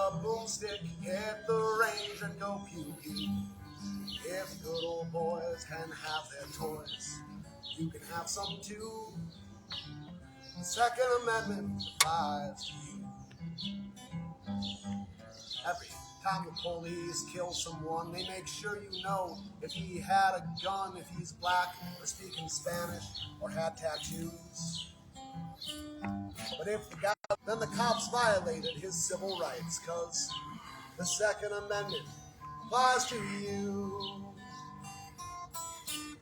a boomstick, hit the range and go pew-pew. If good old boys can have their toys, you can have some too. The Second Amendment applies to you. Every time the police kill someone, they make sure you know if he had a gun, if he's black or speaking Spanish or had tattoos. But if the guy, then the cops violated his civil rights, cause the Second Amendment applies to you.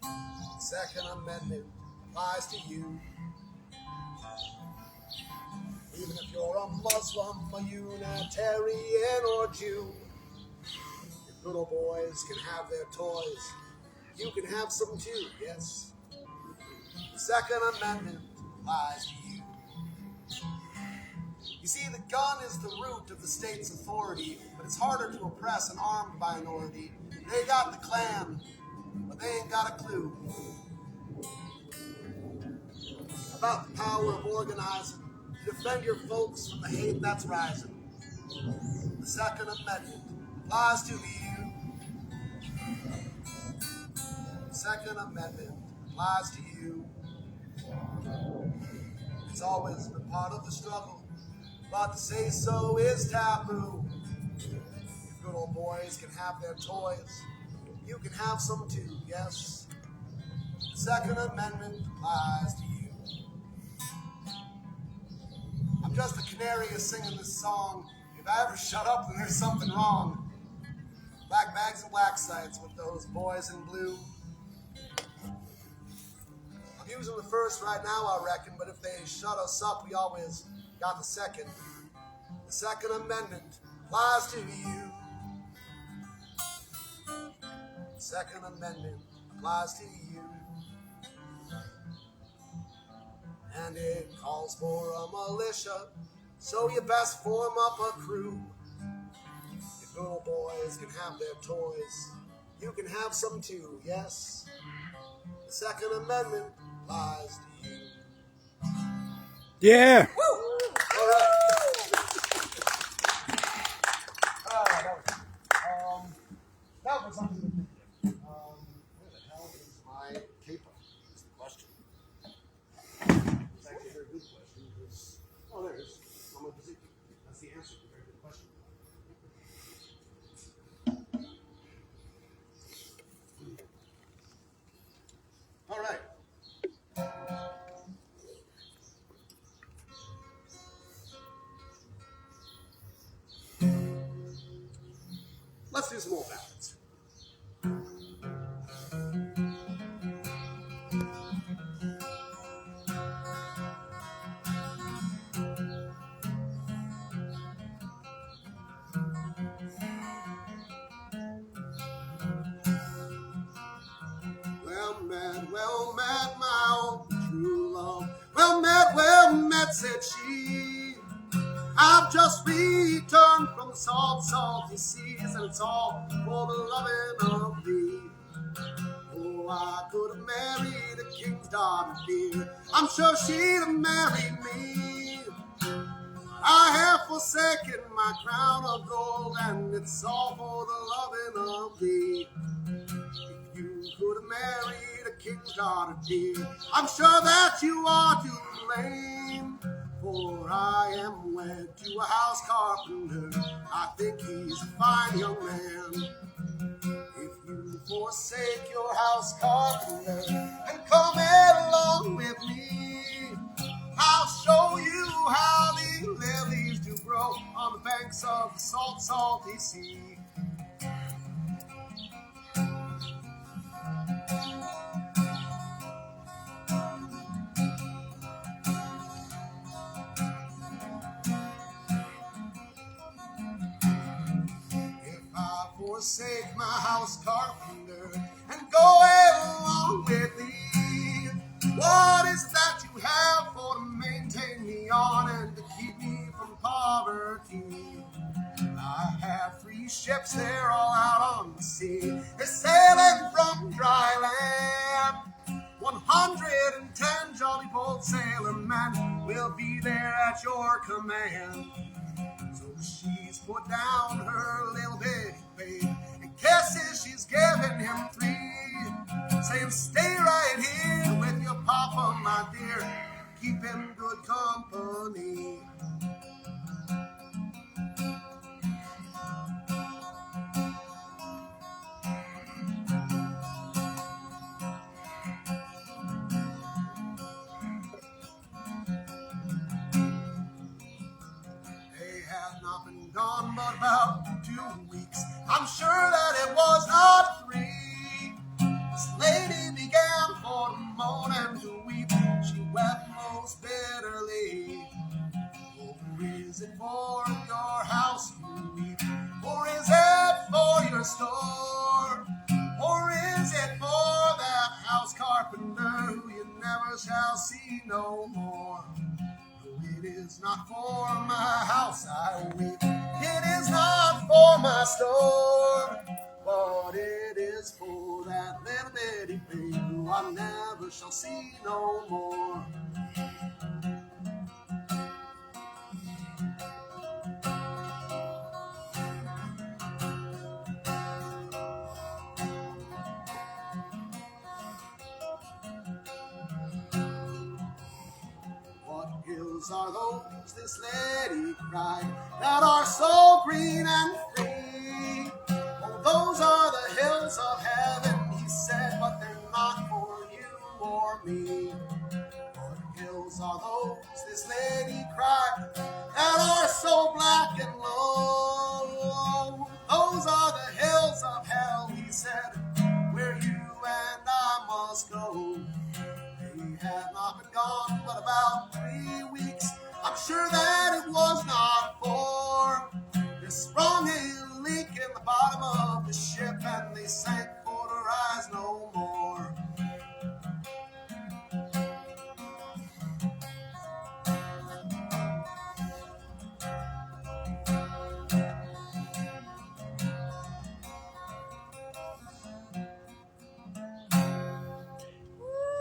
The Second Amendment applies to you. Even if you're a Muslim, a Unitarian, or Jew, if little boys can have their toys, you can have some too, yes. The Second Amendment applies to you. You see, the gun is the root of the state's authority, but it's harder to oppress an armed minority. They got the Klan, but they ain't got a clue about the power of organizing. Defend your folks from the hate that's rising. The Second Amendment applies to you. The Second Amendment applies to you. It's always been part of the struggle, but to say so is taboo. If good old boys can have their toys, you can have some too, yes. The Second Amendment applies to you. I'm just a canary singing this song. If I ever shut up, then there's something wrong. Black bags and black sites with those boys in blue. I'm using the first right now, I reckon, but if they shut us up, we always got the second. The Second Amendment applies to you. The Second Amendment applies to you. And it calls for a militia, so you best form up a crew. If little boys can have their toys, you can have some too, yes. The Second Amendment applies to you. Yeah! Woo! All right. That was something to think of. Where the hell is my paper? Is the question. It's actually a very good question because, oh, there it is. On my position. That's the answer to a very good question. All right. Let's do some old ballads. Well met, my old true love. Well met, said she. I've just returned from the salty seas, and it's all for the loving of thee. Oh, I could have married a king's daughter, dear. I'm sure she'd have married me. I have forsaken my crown of gold, and it's all for the loving of thee. If you could have married a king's daughter, dear, I'm sure that you are to blame. For I am wed to a house carpenter. I think he's a fine young man. If you forsake your house carpenter and come along with me, I'll show you how the lilies do grow on the banks of the salty sea. Forsake my house carpenter and go along with thee. What is that you have for to maintain me on and to keep me from poverty? I have 3 ships, they're all out on the sea. They're sailing from dry land. 110 jolly bold sailor men will be there at your command. So She's put down her little bitty babe and kisses she's giving him 3, saying, stay right here with your papa, my dear, keep him good company. Gone but about 2 weeks. I'm sure that it was not 3. This lady began for to moan and to weep. She wept most bitterly. Oh, is it for your house you weep? Or is it for your store? Or is it for that house carpenter who you never shall see no more? It is not for my house I weep. It is not for my store, but it is for that little bitty babe who I never shall see no more. Are those, this lady cried, that are so green and free? Oh, those are the hills of heaven, he said, but they're not for you or me. What hills are those, this lady cried, that are so black and low? Those are the hills of hell, he said, where you and I must go. They had not been gone but about 3 weeks. I'm sure that it was not 4. They sprung a leak in the bottom of the ship and they sank for to rise no more.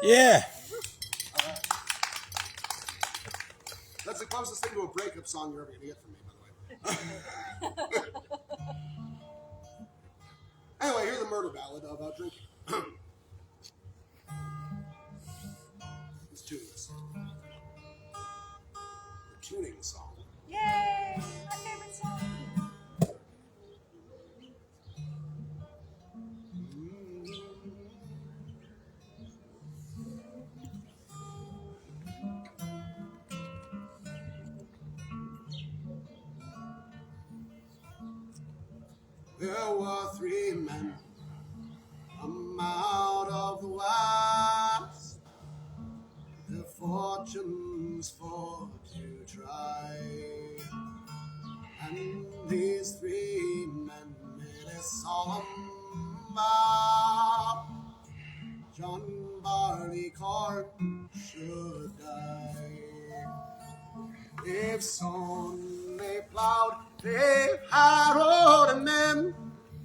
Yeah. That's the closest thing to a breakup song you're ever going to get from me, by the way. Anyway, here's a murder ballad about drinking. Let's tune this. The tuning song. Yay! My favorite song. There were 3 men come out of the west, their fortunes for to try. And these 3 men made a solemn vow: John Barleycorn should die. They've sown, they plowed, they harrowed, and then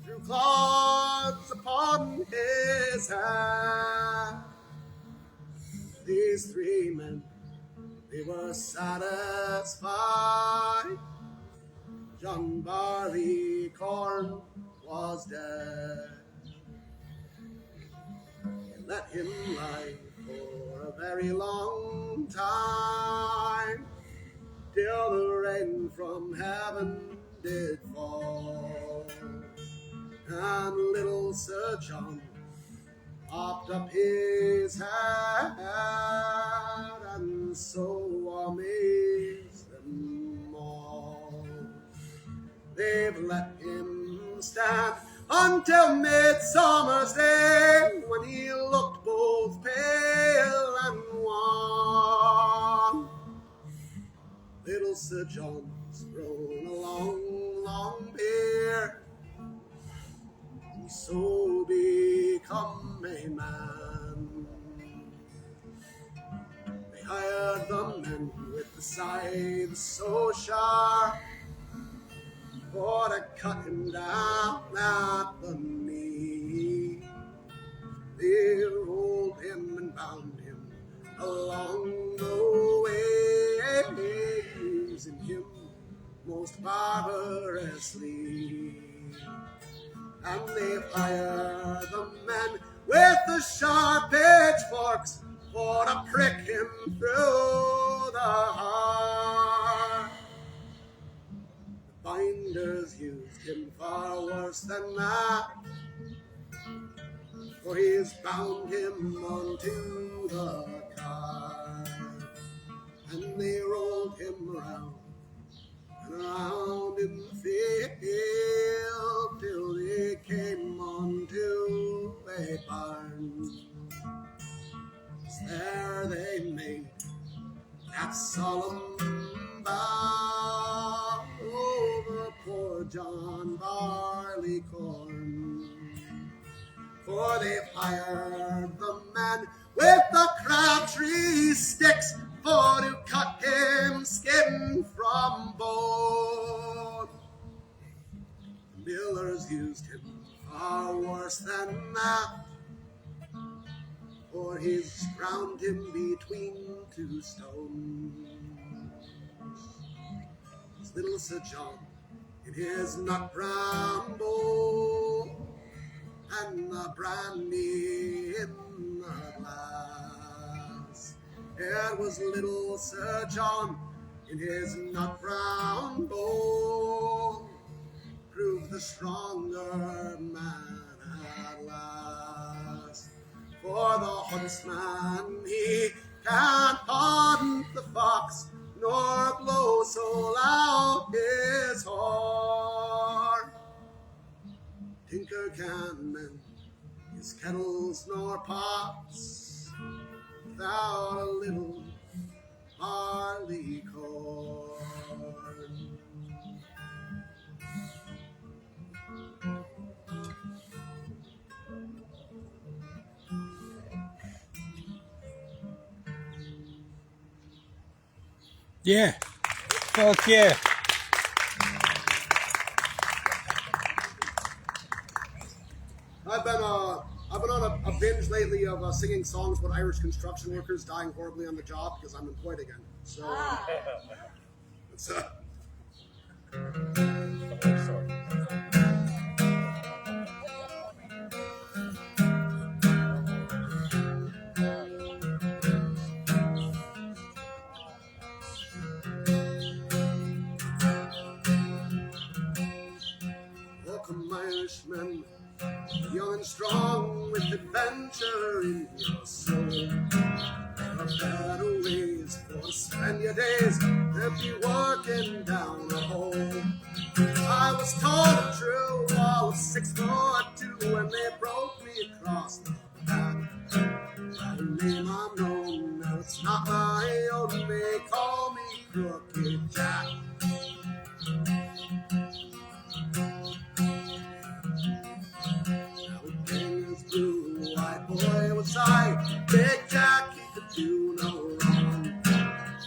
threw clods upon his head. These 3 men, they were satisfied. John Barleycorn was dead. They let him lie for a very long time, till the rain from heaven did fall, and little Sir John popped up his head, and so amazed them all. They've let him stand until Midsummer's Day, when he looked both pale and wan. Little Sir John's grown a long, long beard, and so become a man. They hired the men with the scythes so sharp, for to cut him down at the knee. They rolled him and bound him along the way, using him most barbarously. And they fire the men with the sharp pitchforks for to prick him through the heart. The binders used him far worse than that, for he's bound him onto the cart. And they rolled him around and around in the field till they came onto a barn. There they made that solemn vow over poor John Barleycorn. For they fired the man with the crabtree sticks for to cut him skin from bone. The millers used him far worse than that, for he's ground him between two stones. His little Sir John in his nut brown bowl, and the brandy in the glass. It was little Sir John in his nut brown bowl, proved the stronger man at last. For the huntsman, he can't hunt the fox, nor blow so loud his horn. Tinker can mend his kettles nor pots without a little barley corn. Yeah. Fuck yeah. I've been on a binge lately of singing songs about Irish construction workers dying horribly on the job because I'm employed again. So it's welcome, Irishmen, young and strong with adventure in your soul. There are better ways for to spend your days than be working down a hole. I was told true, I was 6'2" when they broke me across the back. By the name I'm known, now it's not my own, they call me Crooked Jack. White boy was I, Big Jack, he could do no wrong.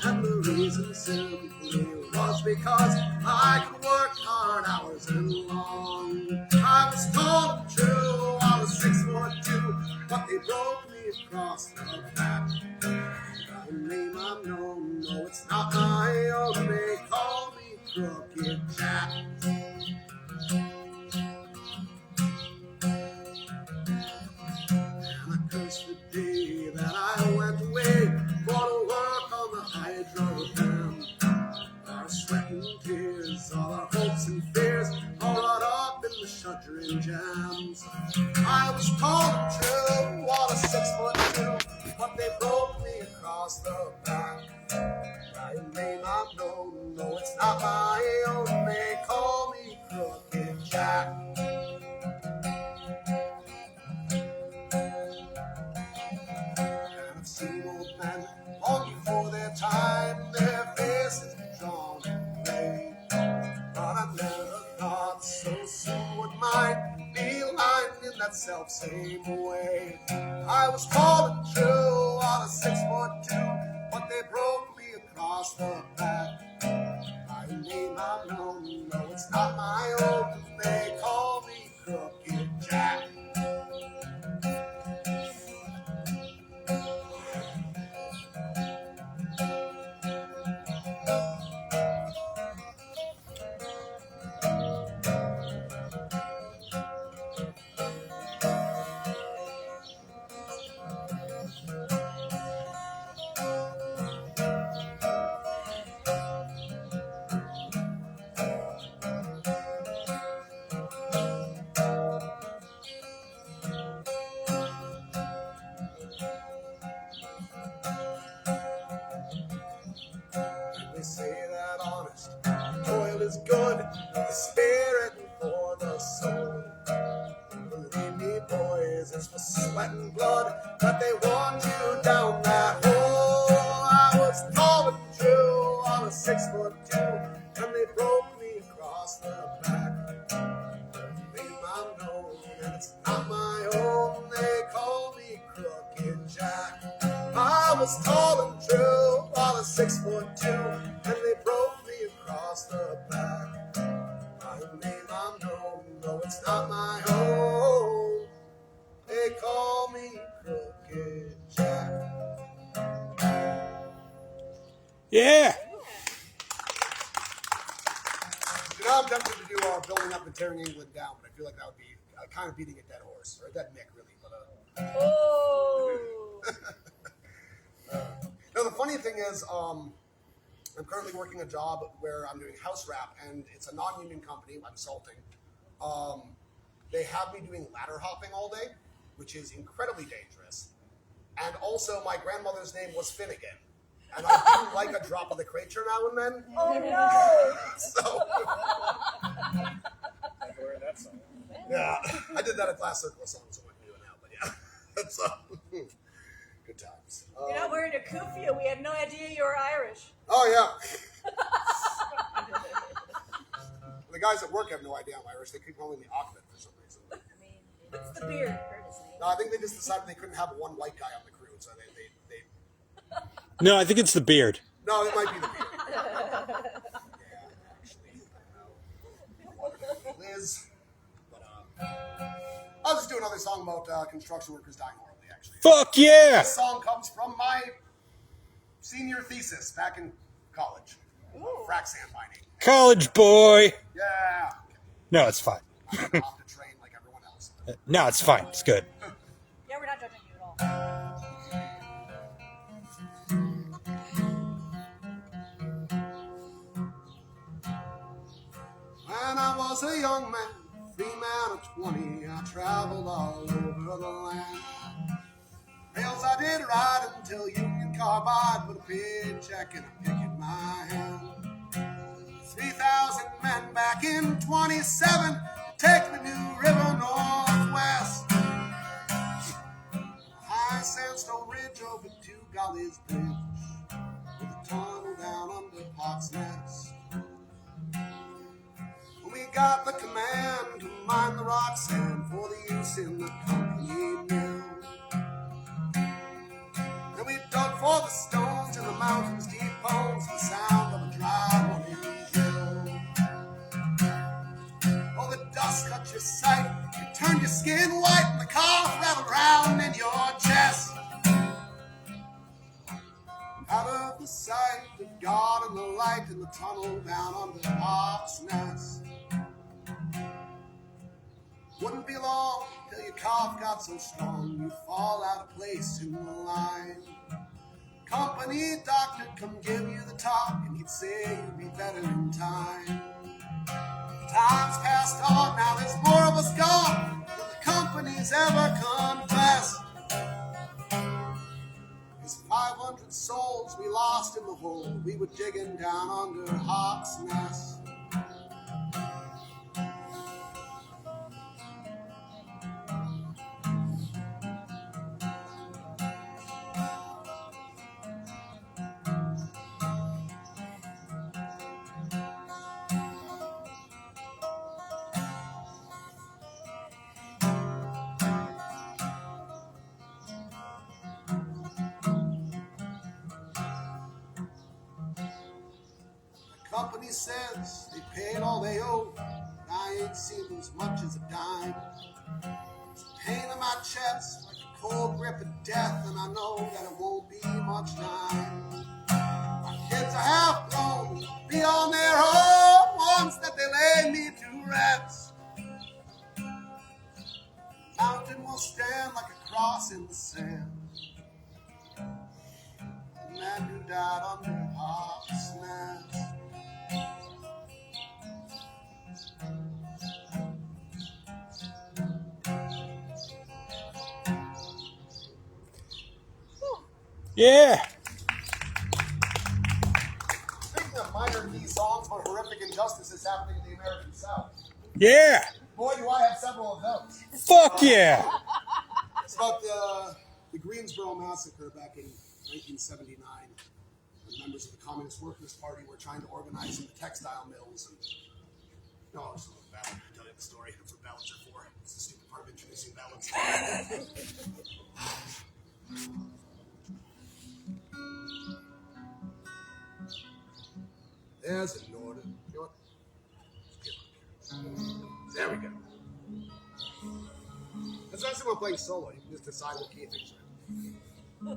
And the reason simply was because I could work hard hours and long. I was told true, I was 6'2", but they broke me across the back. By the name I'm known, no, it's not my own, they call me Crooked Jack. The day that I went away for to work on the hydro dam. Our sweat and tears, all our hopes and fears, all wrought up in the shuddering jams. I was told true, all a 6'2", but they broke me across the back. By a name I'm known, no, it's not my own, they call me Crooked Jack. Seen old men long before their time, their faces drawn and gray. But I never thought so soon would mine be lined in that self-same way. I was called a true on a 6'2", but they broke me across the back. By a name I'm known, no, it's not my own, they call me Crooked Jack. And they say that honest toil is good for the spirit and for the soul. Believe me, boys, it's for sweat and blood that they want you down that hole. I was tall and true on a 6'2", and they broke me across the back. Name I'm known, and it's not my own. They call me Crooked Jack. I was tall and true on a 6'2", and they broke me across the back. My name I'm known, though it's not my own. They call me Crooked Jack. Yeah. You know, I'm tempted to do building up and tearing England down, but I feel like that would be kind of beating a dead horse, or a dead Nick, really. But Oh. no, the funny thing is, I'm currently working a job where I'm doing house wrap, and it's a non-union company. I'm consulting. They have me doing ladder hopping all day, which is incredibly dangerous. And also, my grandmother's name was Finnegan. And I do like a drop of the creature now and then. Oh no. So, yeah, I did that at Glass Circle of Songs, so I can do it now. But yeah, that's good times. You're not wearing a kufi. We had no idea you were Irish. Oh, yeah. The guys at work have no idea I'm Irish. They keep calling me Ahmed for some reason. I mean, it's the beard, Curtis. No, I think they just decided they couldn't have one white guy on the crew, so they No, I think it's the beard. no, it might be the beard. Yeah, actually, I don't know. Liz. But, I'll just do another song about construction workers dying horribly, actually. Fuck yeah. This song comes from my senior thesis back in college. Frac sand mining. College boy. Yeah. No, it's fine. I'm off the train like everyone else. No, it's fine. It's good. Yeah, we're not judging you at all. When I was a young man, free man of 20, I traveled all over the land. Rails I did ride until Union Carbide put a paycheck and a pick in my hand. 3,000 men back in 27 to take the New River northwest. High sandstone ridge over two gullies bridge with a tunnel down under Hawk's Nest. We got the command to mine the rock sand for the use in the company mill. Then we dug for the stones in the mountains, deep bones, the sound of a dry running drill. Oh, the dust cut your sight, you turned your skin white, and the cough rattled round in your chest. Out of the sight of God and the light in the tunnel down under the Hawk's Nest. Wouldn't be long till your cough got so strong you'd fall out of place in the line. Company doctor come give you the talk and he'd say you'd be better in time. Time's passed on, now there's more of us gone than the company's ever confessed. There's 500 souls we lost in the hole we were digging down under Hawk's Nest. Company says they paid all they owe, but I ain't seen as much as a dime. It's a pain in my chest, like a cold grip of death, and I know that it won't be much time. My kids are half grown, be on their own once that they lay me to rest. Mountain will stand like a cross in the sand. The man who died under Hawk's Nest. Yeah. of minor key songs about horrific injustices happening in the American South. Yeah. Boy, do I have several of those. Fuck yeah. It's about the Greensboro Massacre back in 1979. When members of the Communist Workers' Party were trying to organize in the textile mills. And, no, it's not a ballad. I'll tell you the story. That's what ballads are for. It's the stupid part of introducing ballads. There's an order. You know what? There we go. That's why I'm playing solo. You can just decide what key things are.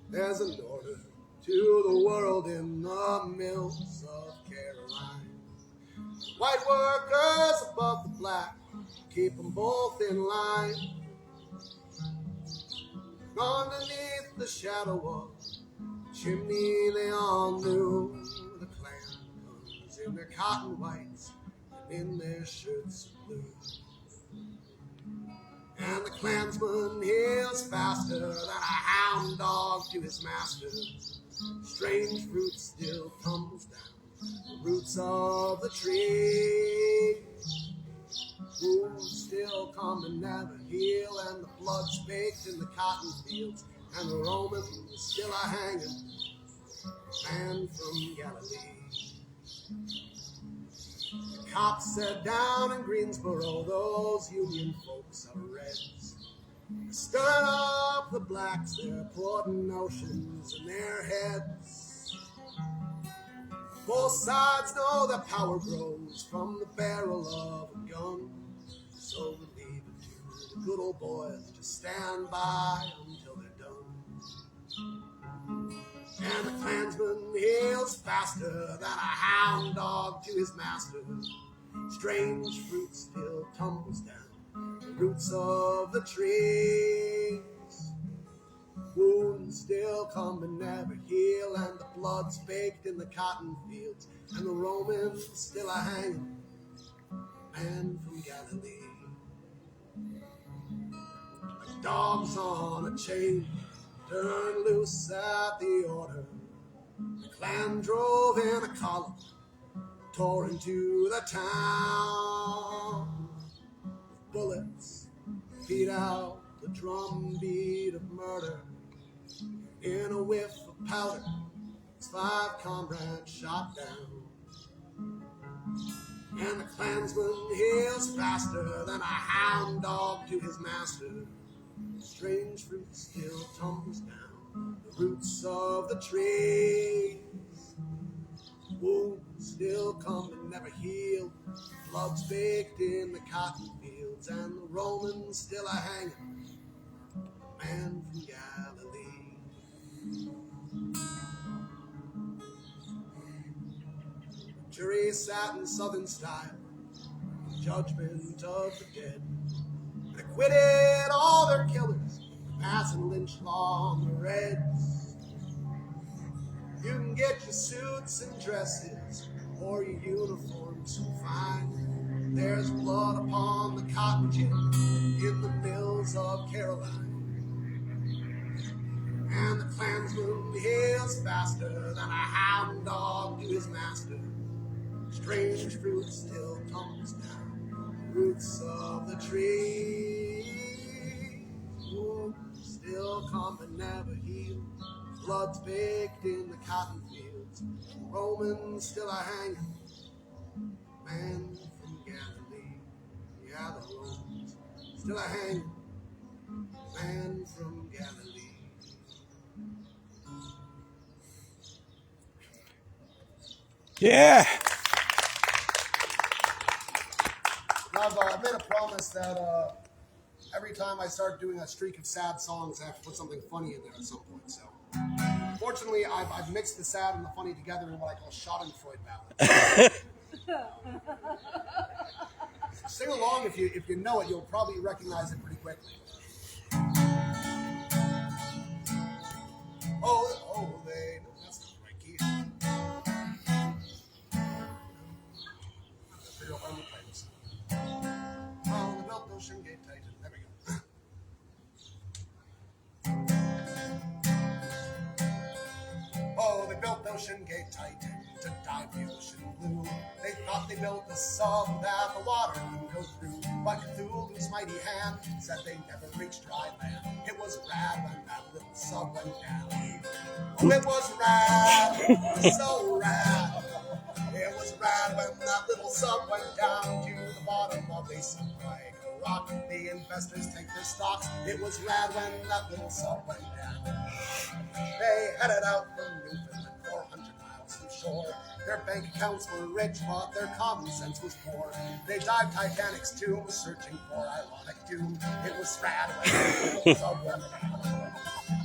There's an order to the world in the mills of Caroline. White workers above the black, keep them both in line. Underneath the shadow of the chimney they all knew the Klan comes in their cotton whites and in their shirts of blue. And the Klansman heals faster than a hound dog to his master. Strange fruit still tumbles down the roots of the tree. Wounds still come and never heal, and the blood's baked in the cotton fields, and the Romans still are hanging, man from Galilee. The cops said down in Greensboro, those Union folks are Reds. They're stirring up the blacks, they're putting notions in their heads. Both sides know that power grows from the barrel of a gun. So we leave it to the good old boys to stand by until they're done. And the Klansman heals faster than a hound dog to his master. Strange fruit still tumbles down the roots of the trees. Wounds still come and never heal, and the blood's baked in the cotton fields, and the Romans still are hanging, man from Galilee. Like dogs on a chain, turned loose at the order. The Klan drove in a column, tore into the town. With bullets beat out the drumbeat of murder. In a whiff of powder, his 5 comrades shot down. And the Klansman heals faster than a hound dog to his master. Strange fruit still tumbles down the roots of the trees. Wounds still come and never heal. Blood's baked in the cotton fields, and the Romans still are hanging, man from Galilee. The jury sat in Southern style, judgment of the dead, and acquitted all their killers, passing lynch law on the Reds. You can get your suits and dresses, or your uniforms so fine. There's blood upon the cotton gin in the mills of Caroline. And the Klansman heals faster than a hound dog to his master. Strange fruit still tumbles down the roots of the tree. Wounds still come but never heal. Blood's baked in the cotton fields. Romans still are hanging, man from Galilee. Yeah, the Romans still are hanging, man from Galilee. Yeah. I've made a promise that every time I start doing a streak of sad songs, I have to put something funny in there at some point. So, fortunately, I've mixed the sad and the funny together in what I call Schadenfreude ballads. Sing along if you know it. You'll probably recognize it pretty quickly. Oh, they. That's not the right key. Figure out what I'm gonna play this. Oh, the belt ocean gate tight. There we go. Oh, they built those Ocean Gate Titan to dive the ocean blue. They thought they built a sub that the water couldn't go through, but Cthulhu's mighty hand said they never reached dry land. It was rad when that little sub went down. Oh, it was rad, so rad. It was rad when that little sub went down to the bottom of a sub like a rock. The investors take their stocks. It was rad when that little sub went down. They headed out from Newfoundland, 400 miles from shore. Their bank accounts were rich, but their common sense was poor. They dived Titanic's tomb, searching for ironic doom. It was rad when that little sub went down.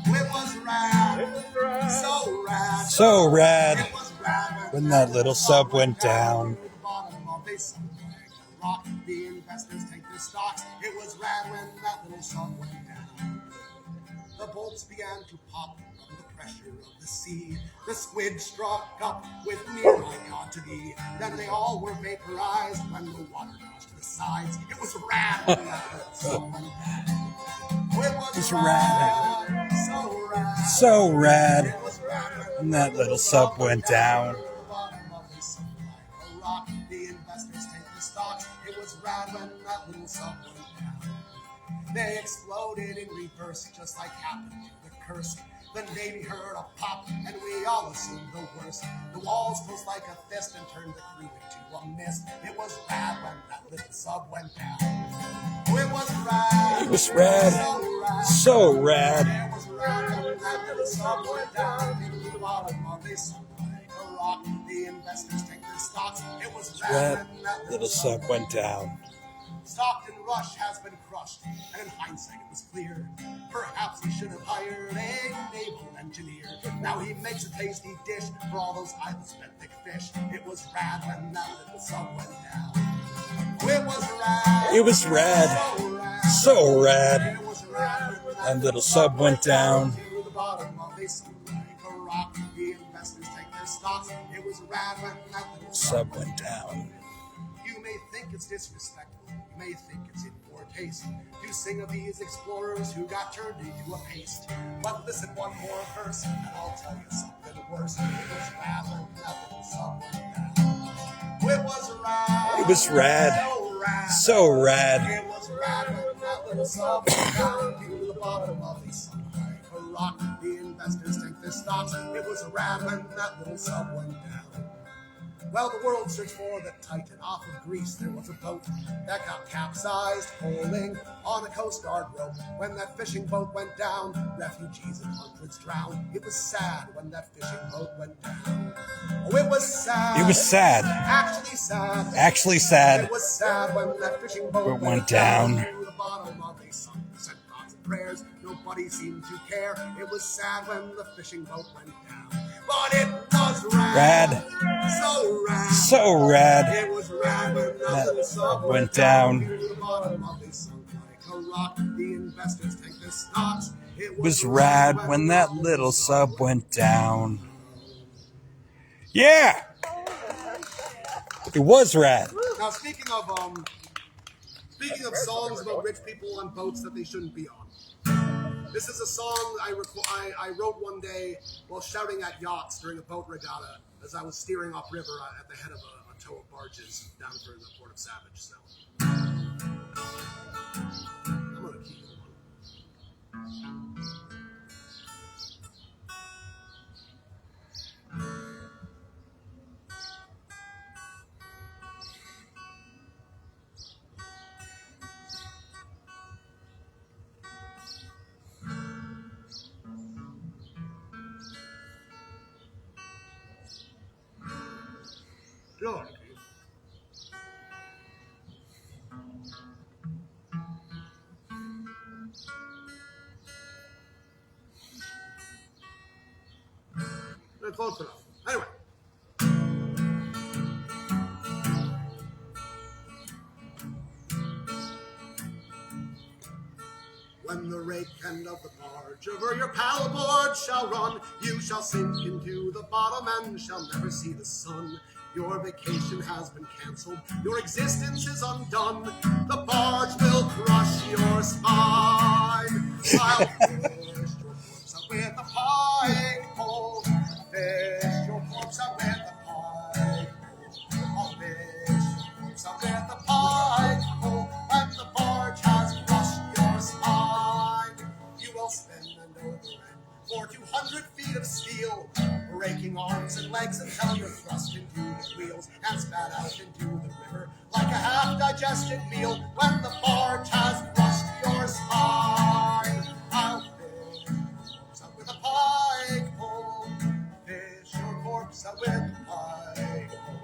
It was rad, so rad. So rad It was rad when that little sub went down. To the bottom of a sub like a rock. The investors take their stocks. It was rad when that little sub went down. The bolts began to pop from the pressure of the sea. The squid struck up with near I got to thee. Then they all were vaporized when the water crushed the sides. It was rad when that little sub went down. It was It's rad, so rad. So rad It was rad when that little sub went down. To the bottom of a sub like a rock. The investors take their stocks. It was rad when that little sub went down. They exploded in reverse, just like happened to the Kursk. The Navy heard a pop, and we all assumed the worst. The walls closed like a fist and turned the crew into a mist. It was rad when that little sub went down. Oh, it was rad. It was rad. So rad. So rad. It was rad when that little sub went down into the bottom of a sub like a rock. The investors take their stocks. It was rad Rad when that little sub went down. Stockton Rush has been crushed, and in hindsight it was clear. Perhaps he should have hired a naval engineer. Now he makes a tasty dish for all those idle benthic fish. It was rad when that little sub went down. It was rad. It was rad. So rad. So rad. It was rad when And little sub went down. to the bottom of a sub like a rock. The investors take their stocks. It was rad when that little Sub went down. You may think it's disrespectful. You may think it's in poor taste to sing of these explorers who got turned into a paste. But listen one more verse, and I'll tell you something worse. It was rad when that little sub went down. It was rad. It was rad. So rad. So rad. It was rad when that little sub went down to the bottom of a sub like a rock. The investors take their stocks. It was rad when that little sub went down. Well, the world searched for the Titan. Off of Greece, there was a boat that got capsized, holding on a Coast Guard rope. When that fishing boat went down, refugees and hundreds drowned. It was sad when that fishing boat went down. Oh, it was sad. It was sad. Actually sad. Actually sad. It was sad when that fishing boat Went down. to the bottom of a sub. Sent thoughts and prayers. Nobody seemed to care. It was sad when the fishing boat went down. But it was rad. Rad. So rad. So rad. It was rad when that little sub went down. to the bottom of a sub like a rock. The investors take their stocks. It was rad when that little sub went down. Yeah! It was rad. Now speaking of songs about rich people on boats that they shouldn't be on. This is a song I wrote one day while shouting at yachts during a boat regatta as I was steering upriver at the head of a tow of barges down for the port of Savage. So I'm gonna keep it on. Good. That's close enough. Anyway. When the rake end of the barge over your paddleboard shall run, you shall sink into the bottom and shall never see the sun. Your vacation has been cancelled, your existence is undone. The barge will crush your spine. While fish your corpse up with a pike pole, fish your Now you're thrust into the wheels and spat out into the river like a half-digested meal when the barge has crushed your spine. I'll fish out with a pike pole, fish your corpse out with a pike pole.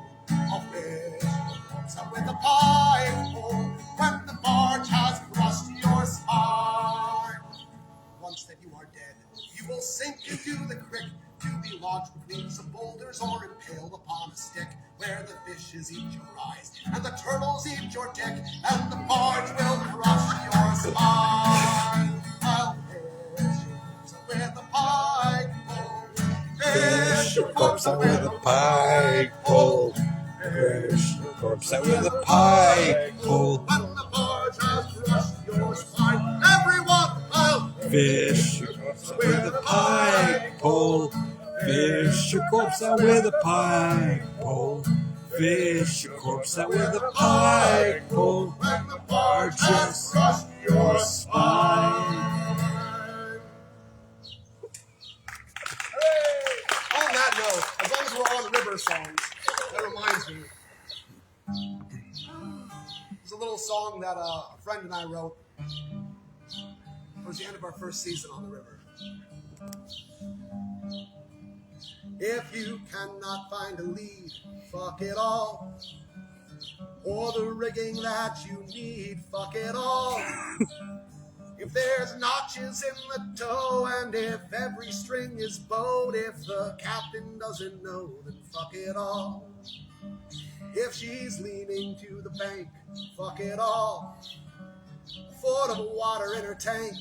I'll fish your corpse out with a pike pole when the barge has crushed your spine. Once that you are dead, you will sink into the creek to be lodged between some boulders or impaled upon a stick where the fishes eat your eyes and the turtles eat your dick and the barge will crush your spine. I'll fish with a pike pole, fish your corpse out with a pike pole, Fish your corpse out with a pike pole. when the barge has crushed your spine. Everyone, I'll Fish your corpse out with a pike pole. Fish your corpse out with a pike pole. Fish your corpse out with a pike pole. when the barge Just has crushed your spine. On that note, as long as we're on river songs, that reminds me. There's a little song that a friend and I wrote towards the end of our first season on the river. If you cannot find a lead, fuck it all. Or the rigging that you need, fuck it all. If there's notches in the toe and if every string is bowed, if the captain doesn't know, then fuck it all. If she's leaning to the bank, fuck it all. A foot of water in her tank,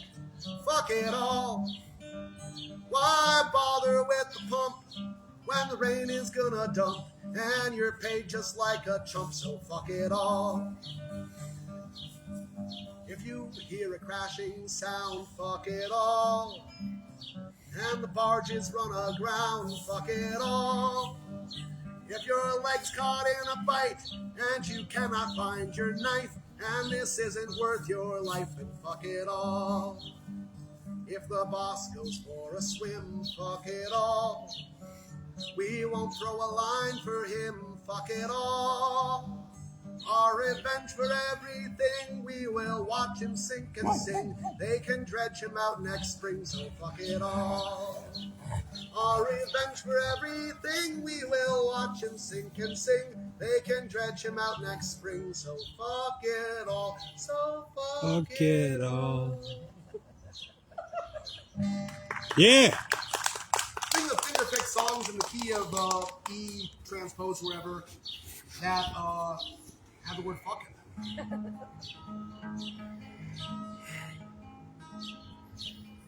fuck it all. Why bother with the pump when the rain is gonna dump and you're paid just like a chump, so fuck it all. If you hear a crashing sound, fuck it all. And the barges run aground, fuck it all. If your leg's caught in a bite and you cannot find your knife and this isn't worth your life, then fuck it all. If the boss goes for a swim, fuck it all. We won't throw a line for him, fuck it all. Our revenge for everything, we will watch him sink and sing. They can dredge him out next spring, so fuck it all. Our revenge for everything, we will watch him sink and sing. They can dredge him out next spring, so fuck it all. So fuck it all. Yeah. Sing the finger pick songs in the key of E transpose wherever that have the word fuck in them.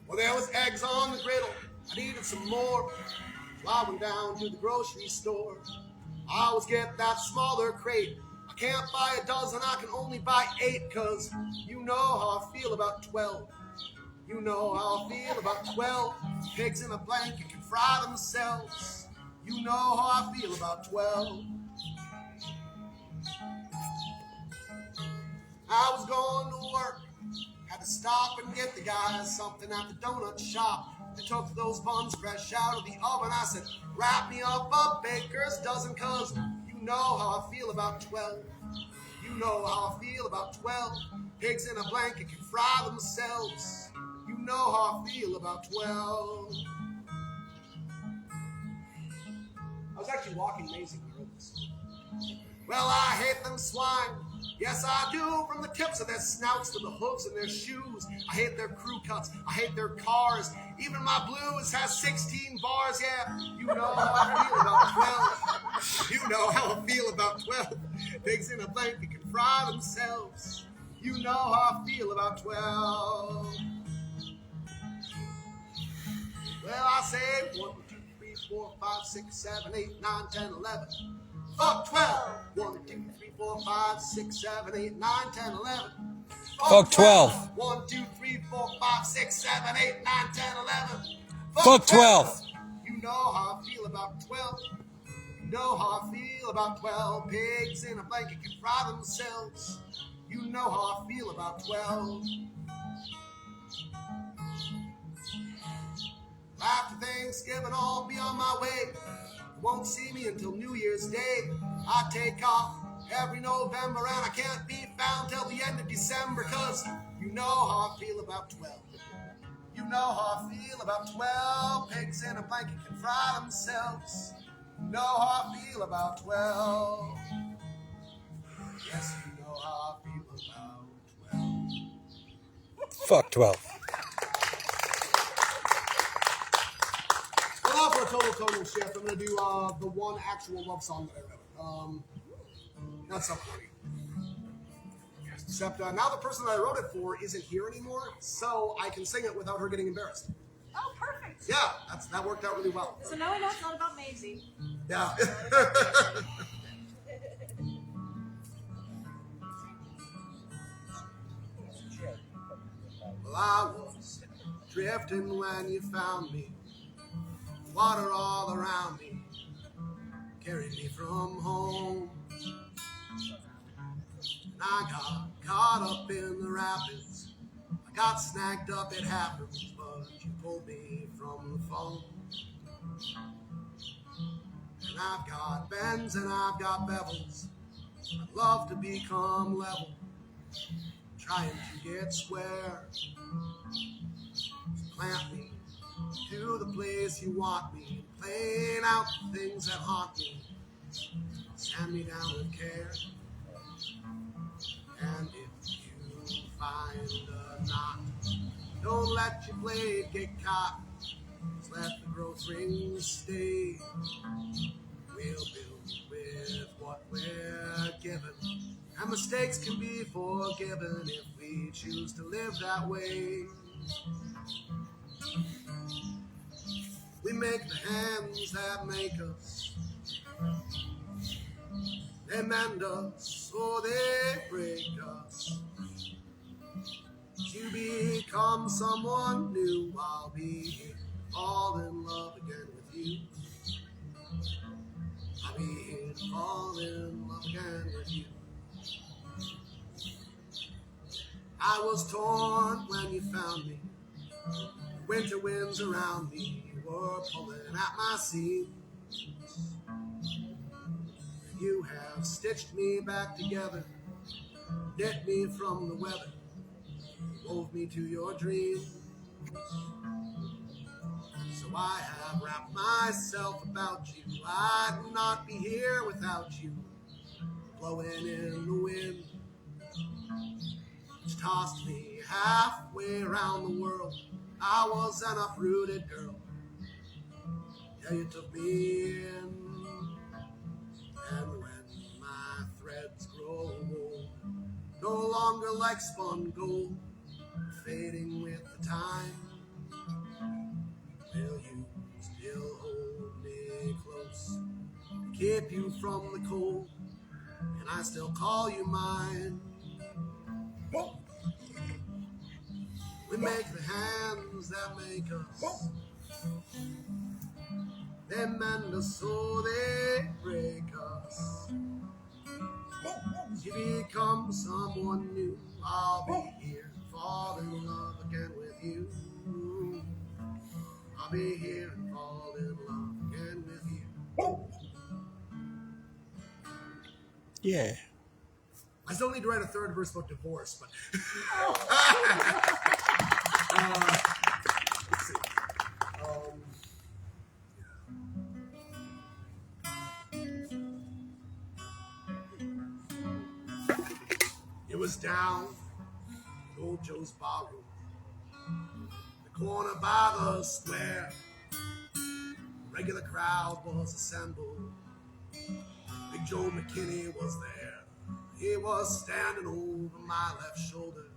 Well, there was eggs on the griddle. I needed some more. So I went down to the grocery store. I always get that smaller crate. I can't buy a dozen, I can only buy 8, cause you know how I feel about 12. You know how I feel about 12. Pigs in a blanket can fry themselves. You know how I feel about 12. I was going to work. Had to stop and get the guys something at the donut shop. They took those buns fresh out of the oven. I said, wrap me up a baker's dozen, cause you know how I feel about 12. You know how I feel about 12. Pigs in a blanket can fry themselves. You know how I feel about 12. I was actually walking amazing when I wrote this. Well, I hate them swine. Yes, I do. From the tips of their snouts to the hooves in their shoes. I hate their crew cuts. I hate their cars. Even my blues has 16 bars. Yeah, you know how I feel about 12. You know how I feel about 12. Pigs in a blanket can fry themselves. You know how I feel about 12. Well, I say 1, 2, 3, 4, 5, 6, 7, 8, 9, 10, 11. Fuck 12. 1, 2, 3, 4, 5, 6, 7, 8, 9, 10, 11. Fuck 12. 1, 2, 3, 4, 5, 6, 7, 8, 9, 10, 11. Fuck 12. You know how I feel about 12. You know how I feel about 12. Pigs in a blanket can fry themselves. You know how I feel about 12. After Thanksgiving, I'll be on my way. You won't see me until New Year's Day. I take off every November and I can't be found till the end of December, 'cause you know how I feel about 12. You know how I feel about 12 pigs in a blanket can fry themselves. You know how I feel about 12. Yes, you know how I feel about 12. Fuck 12. Well, for a total shift, I'm going to do the one actual love song that I wrote. That's so funny. Except now the person that I wrote it for isn't here anymore, so I can sing it without her getting embarrassed. Oh, perfect. Yeah, that worked out really well. So now we know it's not about Maisie. Yeah. Well, I was drifting when you found me. Water all around me carried me from home. And I got caught up in the rapids. I got snagged up, it happens, but you pulled me from the phone. And I've got bends and I've got bevels. I'd love to become level, trying to get square. Plant me to the place you want me, playing out the things that haunt me. Stand me down with care. And if you find a knot, don't let your blade get caught. Just let the growth rings stay. We'll build with what we're given, and mistakes can be forgiven if we choose to live that way. We make the hands that make us. They mend us or they break us. To become someone new, I'll be here, fall in love again with you. I'll be here to fall in love again with you. I was torn when you found me. Winter winds around me were pulling at my seams. You have stitched me back together, knit me from the weather, wove me to your dreams. So I have wrapped myself about you. I'd not be here without you, blowing in the wind, which tossed me halfway around the world. I was an uprooted girl. Yeah, you took me in. And when my threads grow old, no longer like spun gold, fading with the time, will you still hold me close, keep you from the cold, and I still call you mine? We make the hands that make us. They mend us so they break us. You become someone new, I'll be here, fall in love again with you. I'll be here and fall in love again with you. Yeah. I still need to write a third verse about divorce, but let's see. It was down at old Joe's barroom, the corner by the square. A regular crowd was assembled. Big Joe McKinney was there. He was standing over my left shoulder.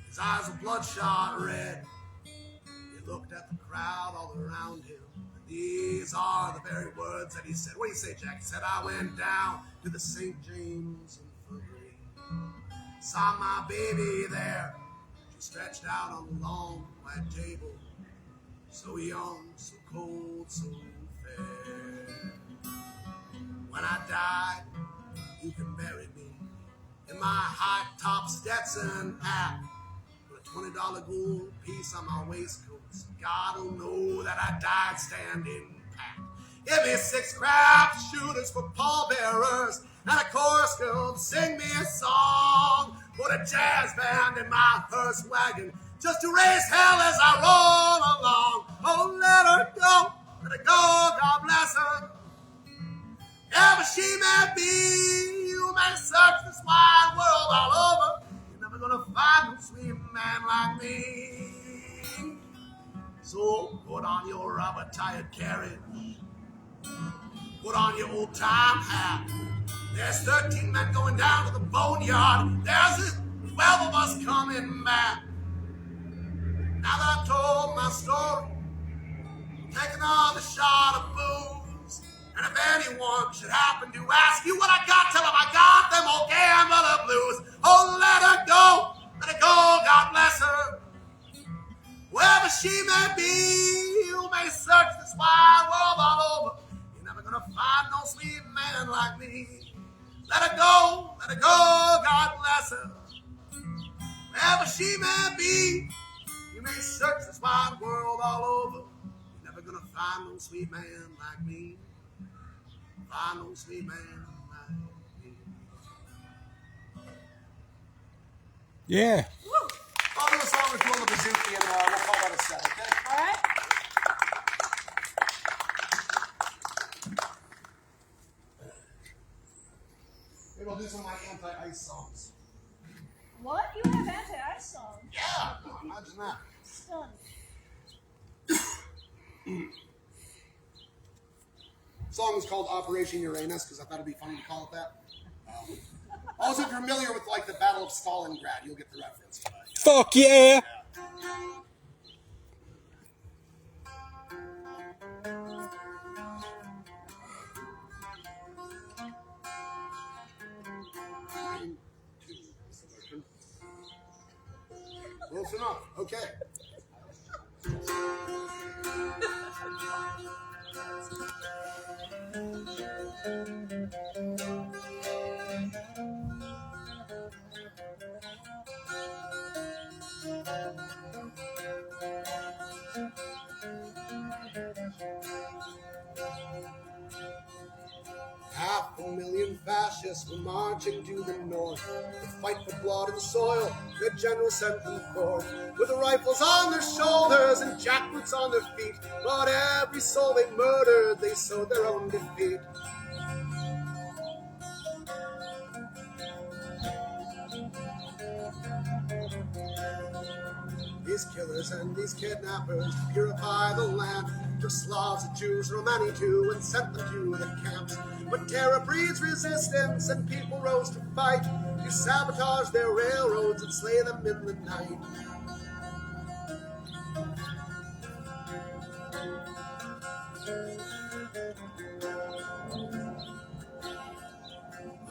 His eyes were bloodshot red. He looked at the crowd all around him. And these are the very words that he said. What do you say, Jack? He said, I went down to the St. James Infirmary. Saw my baby there. She stretched out on the long white table. So young, so cold, so fair. When I died, you can bury me in my high-top Stetson hat with a $20 gold piece on my waistcoat. So God will know that I died standing pat. Give me 6 crab shooters for pallbearers, and a chorus girl to sing me a song. Put a jazz band in my hearse wagon, just to raise hell as I roll along. Oh, let her go, God bless her. Ever she may be, you may search this wide world all over. You're never gonna find no sweet man like me. So put on your rubber-tired carriage, put on your old-time hat. There's 13 men going down to the boneyard. There's 12 of us coming back. Now that I've told my story, take another shot of booze. And if anyone should happen to ask you what I got, tell them I got them old gambler blues. Oh, let her go, God bless her. Wherever she may be, you may search this wide world all over. You're never gonna find no sweet man like me. Let her go, God bless her. Wherever she may be, you may search this wide world all over. You're never gonna find no sweet man like me. Find no sweet man like me. Yeah. Woo. I'll do a song or two on the bouzouki and we'll call that a set, okay? All right. Maybe I'll do some of my anti-ice songs. What? You have anti-ice songs? Yeah, imagine that. Stunned. The song is called Operation Uranus because I thought it'd be funny to call it that. Also, if you're familiar with like the Battle of Stalingrad, you'll get the reference. Fuck yeah! Close enough. Okay. Half a million fascists were marching to the north to fight for blood and soil. The general sent them forth with the rifles on their shoulders and jackboots on their feet. But every soul they murdered, they sowed their own defeat. These killers and these kidnappers purify the land. Took Slavs and Jews, Romani too, and sent them to the camps. But terror breeds resistance, and people rose to fight, to sabotage their railroads and slay them in the night.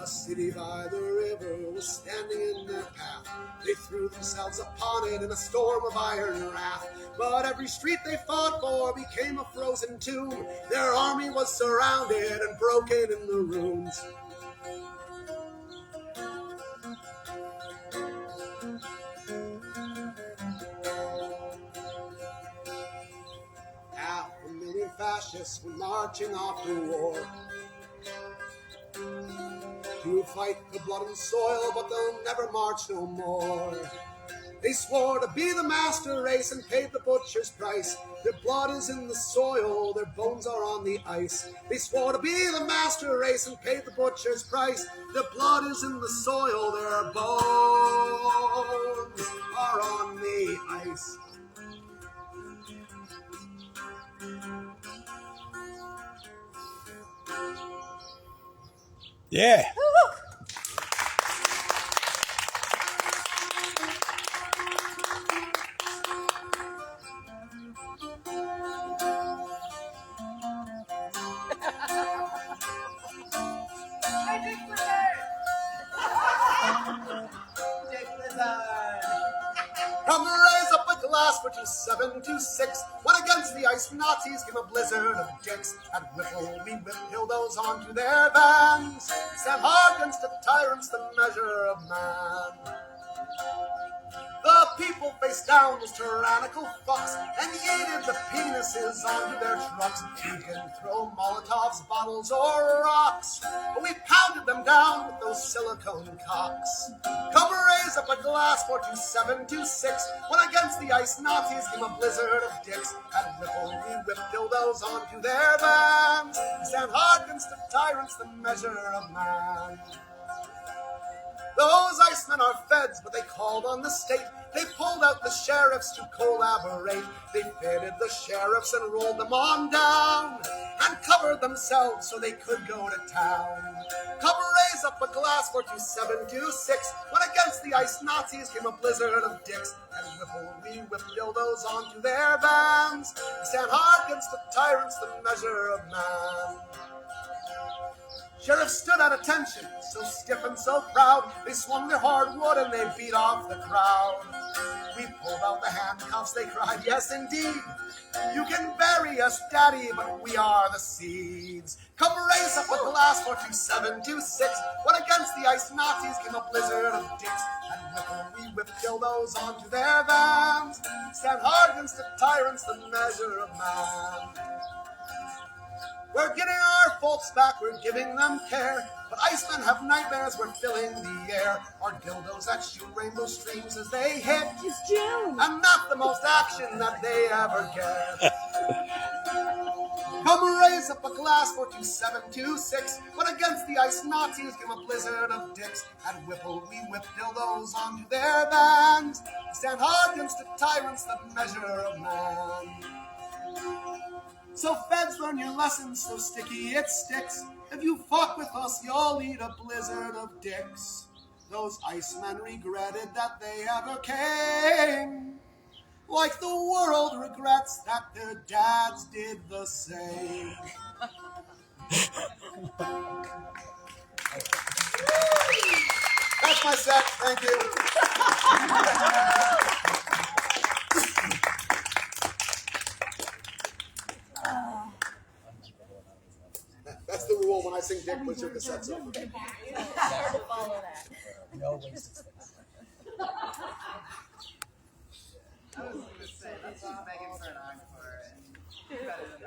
A city by the river was standing in their path. They threw themselves upon it in a storm of iron wrath. But every street they fought for became a frozen tomb. Their army was surrounded and broken in the ruins. Half a million fascists were marching off to war to fight the blood and soil, but they'll never march no more. They swore to be the master race and paid the butcher's price. Their blood is in the soil, their bones are on the ice. They swore to be the master race and paid the butcher's price. Their blood is in the soil, their bones are on the ice. Yeah. From the raise up a glass for 2726. When against the ice Nazis came a blizzard of dicks. At Whipple we whip dildos onto their vans. Stand hard against the tyrants, the measure of man. The people face down those tyrannical fucks and yeeted the penises onto their trucks. You can throw Molotovs, bottles, or rocks, but we pounded them down with those silicone cocks. Come raise up a glass for 2726 when against the ice Nazis came a blizzard of dicks. At Whipple we whipped dildos onto their vans. We stand hard against the tyrants, the measure of man. Those icemen are feds, but they called on the state. They pulled out the sheriffs to collaborate. They fitted the sheriffs and rolled them on down and covered themselves so they could go to town. Come raise up a glass for 2726 when against the ice Nazis came a blizzard of dicks. And Whipple we whipped dildos onto their vans. We stand hard against the tyrants, the measure of man. Sheriffs stood at attention, so stiff and so proud. They swung their hardwood and they beat off the crowd. We pulled out the handcuffs, they cried, yes indeed. You can bury us, daddy, but we are the seeds. Come raise up a glass for 2726 when against the ice Nazis came a blizzard of dicks. And Whipple we whipped dildos onto their vans. Stand hard against the tyrants, the measure of man. We're getting our folks back, we're giving them care. But Icemen have nightmares, we're filling the air. Our dildos that shoot rainbow streams as they hit. It's June. And not the most action that they ever get. Come raise up a glass for 2726 when against the ice Nazis came a blizzard of dicks. At Whipple we whipped dildos onto their vans. Stand hard against the tyrants, the measure of man. So feds, learn your lessons, so sticky it sticks. If you fuck with us, you'll eat a blizzard of dicks. Those icemen regretted that they ever came, like the world regrets that their dads did the same. That's my set, thank you. That's the rule. When I sing dick, put your cassettes over. It's hard to follow that. No wasted I was going to say, let's use Megan for an encore. And better than